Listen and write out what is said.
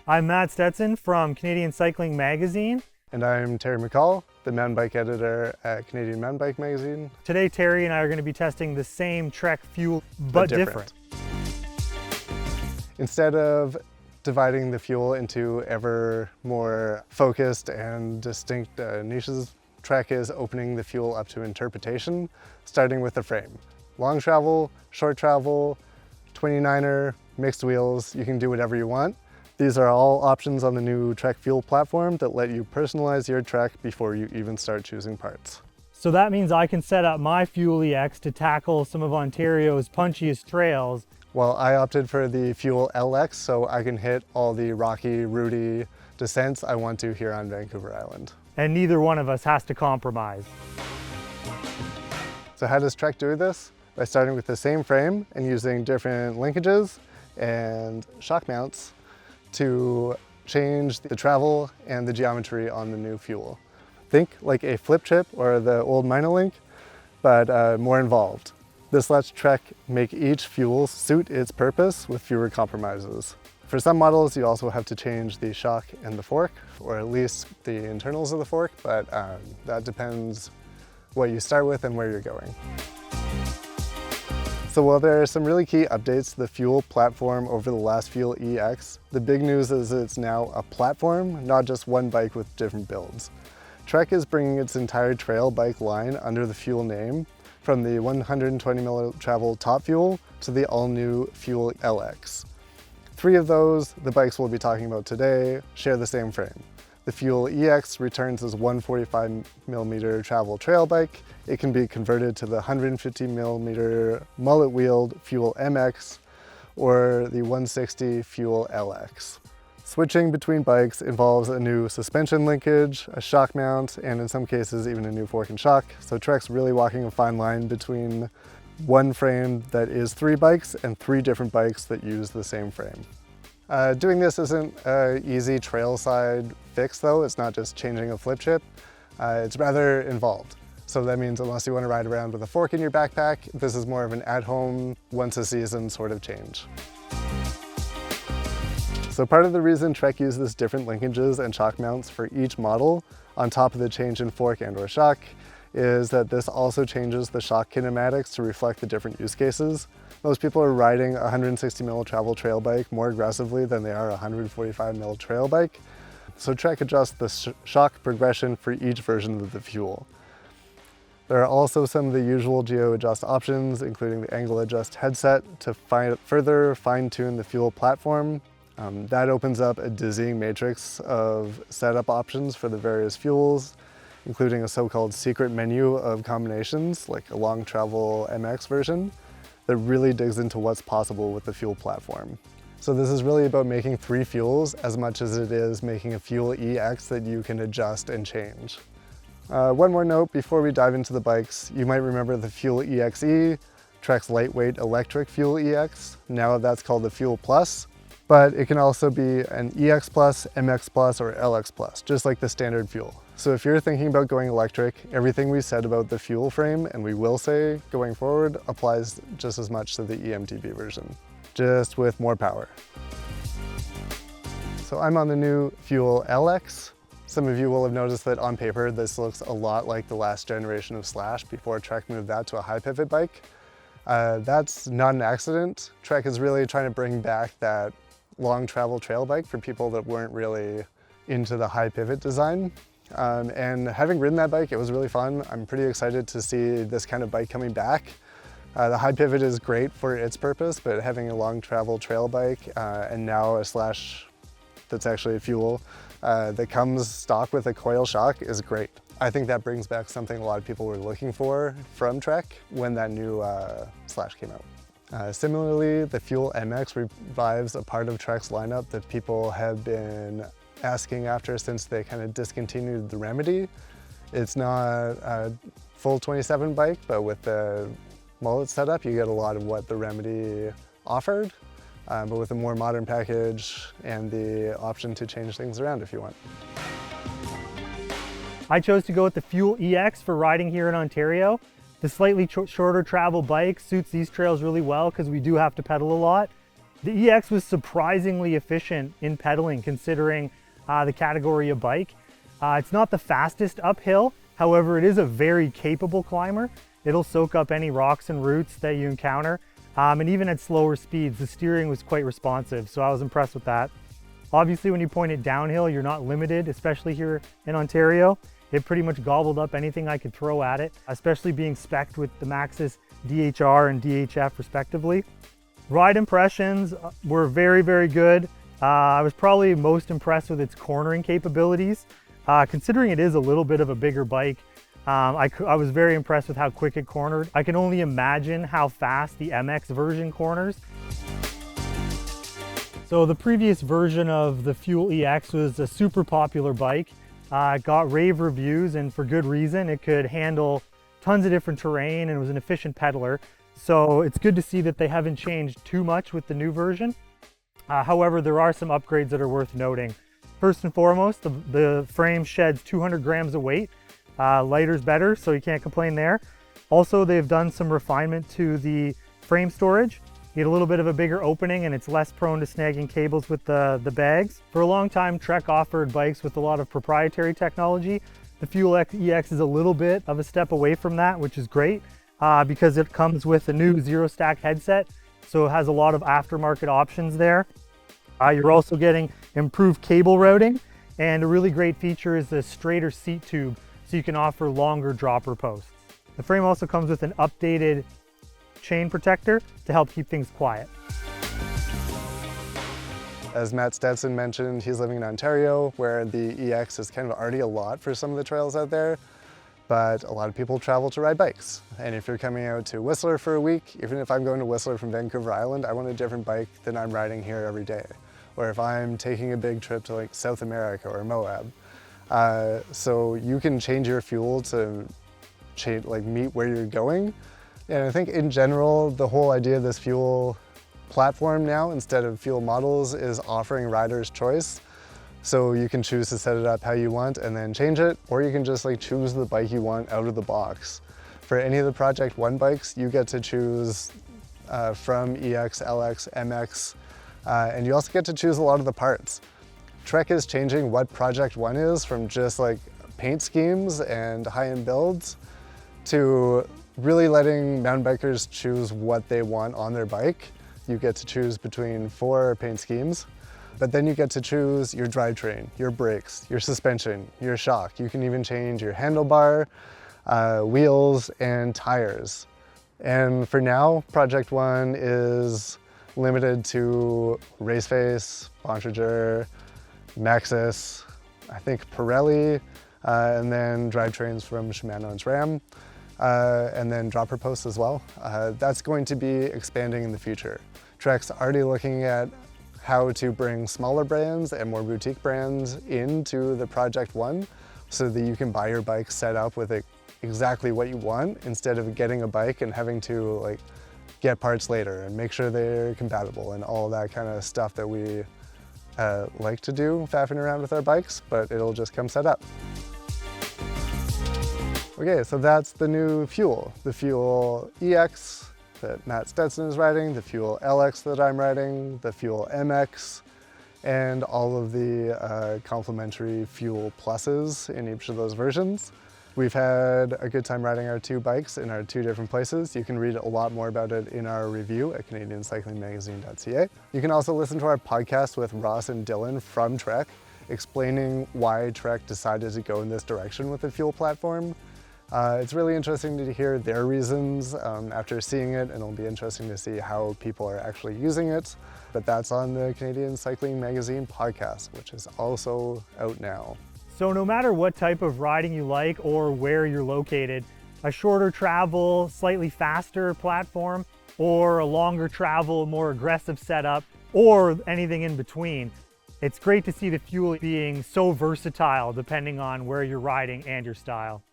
I'm Matt Stetson from Canadian Cycling Magazine. And I'm Terry McCall, the mountain bike editor at Canadian Mountain Bike Magazine. Today, Terry and I are going to be testing the same Trek fuel, but different. Instead of dividing the fuel into ever more focused and distinct niches, Trek is opening the fuel up to interpretation, starting with the frame. Long travel, short travel, 29er, mixed wheels, you can do whatever you want. These are all options on the new Trek fuel platform that let you personalize your Trek before you even start choosing parts. So that means I can set up my Fuel EX to tackle some of Ontario's punchiest trails. Well, I opted for the Fuel LX so I can hit all the rocky, rooty descents I want to here on Vancouver Island. And neither one of us has to compromise. So how does Trek do this? By starting with the same frame and using different linkages and shock mounts to change the travel and the geometry on the new fuel. Think like a flip chip or the old Minolink, but more involved. This lets Trek make each fuel suit its purpose with fewer compromises. For some models, you also have to change the shock and the fork, or at least the internals of the fork, but that depends what you start with and where you're going. So while there are some really key updates to the fuel platform over the last Fuel EX, the big news is it's now a platform, not just one bike with different builds. Trek is bringing its entire trail bike line under the Fuel name, from the 120 mil travel top fuel to the all-new Fuel LX. Three of those, the bikes we'll be talking about today, share the same frame. The Fuel EX returns as 145mm travel trail bike. It can be converted to the 150mm mullet-wheeled Fuel MX or the 160 Fuel LX. Switching between bikes involves a new suspension linkage, a shock mount, and in some cases even a new fork and shock. So Trek's really walking a fine line between one frame that is three bikes and three different bikes that use the same frame. Doing this isn't an easy trailside fix though. It's not just changing a flip chip. It's rather involved. So that means unless you want to ride around with a fork in your backpack, this is more of an at-home, once a season sort of change. So part of the reason Trek uses different linkages and shock mounts for each model on top of the change in fork and or shock is that this also changes the shock kinematics to reflect the different use cases. Most people are riding a 160mm travel trail bike more aggressively than they are a 145mm trail bike. So Trek adjusts the shock progression for each version of the fuel. There are also some of the usual geo-adjust options, including the angle adjust headset to further fine-tune the fuel platform. That opens up a dizzying matrix of setup options for the various fuels, including a so-called secret menu of combinations, like a long travel MX version, that really digs into what's possible with the fuel platform. So this is really about making three fuels as much as it is making a Fuel EX that you can adjust and change. One more note before we dive into the bikes, you might remember the Fuel EXE, Trek's lightweight electric Fuel EX. Now that's called the Fuel Plus. But it can also be an EX Plus, MX Plus, or LX Plus, just like the standard fuel. So if you're thinking about going electric, everything we said about the fuel frame, and we will say going forward, applies just as much to the EMTB version, just with more power. So I'm on the new Fuel LX. Some of you will have noticed that on paper, this looks a lot like the last generation of Slash before Trek moved that to a high pivot bike. That's not an accident. Trek is really trying to bring back that long travel trail bike for people that weren't really into the high pivot design. And having ridden that bike, it was really fun. I'm pretty excited to see this kind of bike coming back. The high pivot is great for its purpose, but having a long travel trail bike and now a Slash that's actually a fuel that comes stock with a coil shock is great. I think that brings back something a lot of people were looking for from Trek when that new Slash came out. Similarly, the Fuel MX revives a part of Trek's lineup that people have been asking after since they kind of discontinued the Remedy. It's not a full 27 bike, but with the mullet setup, you get a lot of what the Remedy offered, but with a more modern package and the option to change things around if you want. I chose to go with the Fuel EX for riding here in Ontario. The slightly shorter travel bike suits these trails really well because we do have to pedal a lot. The EX was surprisingly efficient in pedaling considering the category of bike. It's not the fastest uphill, however it is a very capable climber. It'll soak up any rocks and roots that you encounter, and even at slower speeds the steering was quite responsive, so I was impressed with that. Obviously when you point it downhill you're not limited, especially here in Ontario. It pretty much gobbled up anything I could throw at it, especially being spec'd with the Maxxis DHR and DHF respectively. Ride impressions were very, very good. I was probably most impressed with its cornering capabilities. Considering it is a little bit of a bigger bike, I was very impressed with how quick it cornered. I can only imagine how fast the MX version corners. So the previous version of the Fuel EX was a super popular bike. It got rave reviews, and for good reason. It could handle tons of different terrain and was an efficient pedaler. So it's good to see that they haven't changed too much with the new version. However, there are some upgrades that are worth noting. First and foremost, the frame sheds 200 grams of weight. Lighter's better, so you can't complain there. Also, they've done some refinement to the frame storage. You get a little bit of a bigger opening and it's less prone to snagging cables with the bags. For a long time, Trek offered bikes with a lot of proprietary technology. The Fuel EX is a little bit of a step away from that, which is great because it comes with a new zero stack headset. So it has a lot of aftermarket options there. You're also getting improved cable routing, and a really great feature is the straighter seat tube, so you can offer longer dropper posts. The frame also comes with an updated chain protector to help keep things quiet. As Matt Stetson mentioned, he's living in Ontario, where the EX is kind of already a lot for some of the trails out there, but a lot of people travel to ride bikes. And if you're coming out to Whistler for a week, even if I'm going to Whistler from Vancouver Island, I want a different bike than I'm riding here every day. Or if I'm taking a big trip to like South America or Moab. So you can change your fuel to meet where you're going. And I think in general, the whole idea of this fuel platform now, instead of fuel models, is offering riders choice. So you can choose to set it up how you want and then change it, or you can just choose the bike you want out of the box. For any of the Project One bikes, you get to choose from EX, LX, MX, and you also get to choose a lot of the parts. Trek is changing what Project One is from just paint schemes and high-end builds to really letting mountain bikers choose what they want on their bike. You get to choose between 4 paint schemes, but then you get to choose your drivetrain, your brakes, your suspension, your shock. You can even change your handlebar, wheels, and tires. And for now, Project One is limited to Raceface, Bontrager, Maxxis, I think Pirelli, and then drivetrains from Shimano and SRAM. And then dropper posts as well. That's going to be expanding in the future. Trek's already looking at how to bring smaller brands and more boutique brands into the Project One so that you can buy your bike set up with exactly what you want instead of getting a bike and having to get parts later and make sure they're compatible and all that kind of stuff that we like to do faffing around with our bikes, but it'll just come set up. Okay, so that's the new Fuel. The Fuel EX that Matt Stetson is riding, the Fuel LX that I'm riding, the Fuel MX, and all of the complementary Fuel Pluses in each of those versions. We've had a good time riding our 2 bikes in our 2 different places. You can read a lot more about it in our review at Cyclingmagazine.ca. You can also listen to our podcast with Ross and Dylan from Trek, explaining why Trek decided to go in this direction with the Fuel platform. It's really interesting to hear their reasons after seeing it, and it'll be interesting to see how people are actually using it. But that's on the Canadian Cycling Magazine podcast, which is also out now. So no matter what type of riding you like or where you're located, a shorter travel, slightly faster platform, or a longer travel, more aggressive setup, or anything in between, it's great to see the Fuel being so versatile depending on where you're riding and your style.